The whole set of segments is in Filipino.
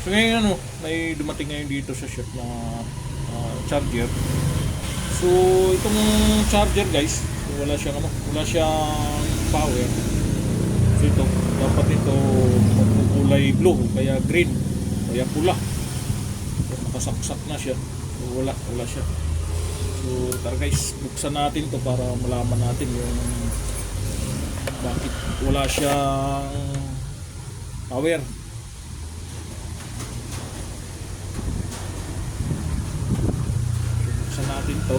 So ngayon ano, may dumating ngayon dito sa shop na charger. So itong charger guys, so wala siyang power. So ito, dapat ito magkukulay blue, kaya green, kaya pula. So nakasaksak na siya. So wala siya. So tara guys, buksan natin to para malaman natin yung bakit wala siyang power. So, buksan natin to.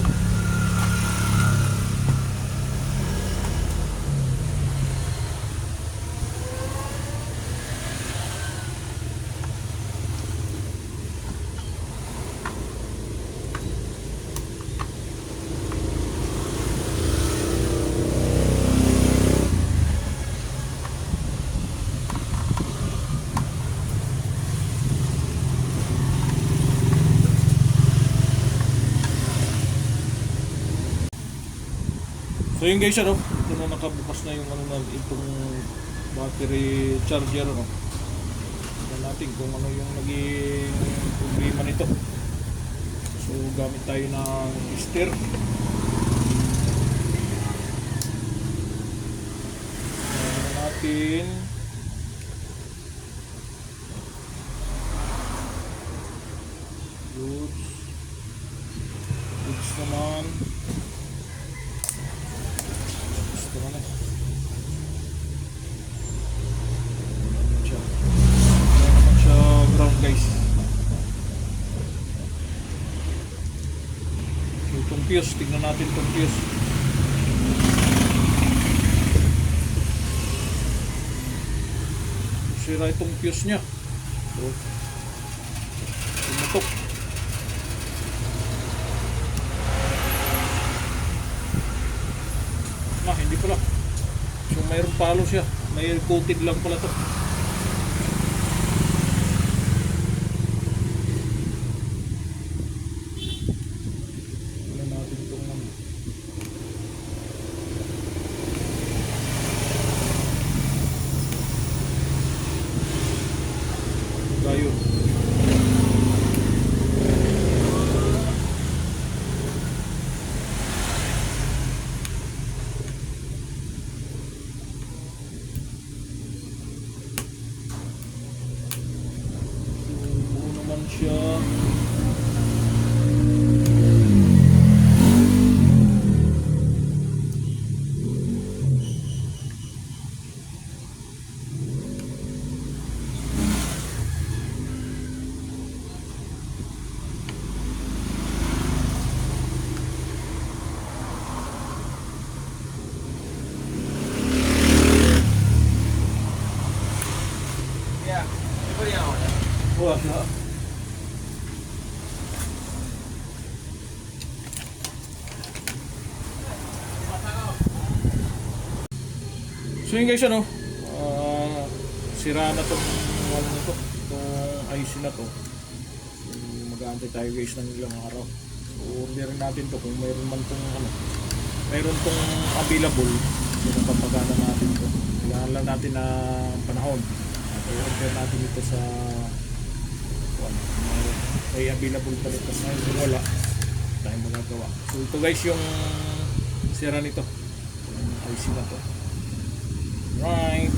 So yun guys, ano, ito na nakabukas na yung ano na itong battery charger, ano. Tignan natin kung ano yung naging problema nito. So gamit tayo ng tester. Tignan natin. Goods naman. Guys, so itong fuse, tignan natin itong fuse. Sira itong fuse nya. So tumutok. Hindi pala. So mayroong palo siya, may coated lang pala to. Tayo. Buo naman siya. Wala. So yun guys, ano, sira na tong ano na to, itong IC na to. So, mag-aantay tayo guys ng ilang araw. So orderin natin to kung mayroon man tong ano, mayroon tong available. So papagana natin to. Kailangan lang natin ng panahon. At i-order natin ito sa may available pa rin, kasi kung wala tayong magagawa. So ito guys yung sira nito, yung IC na to. Right.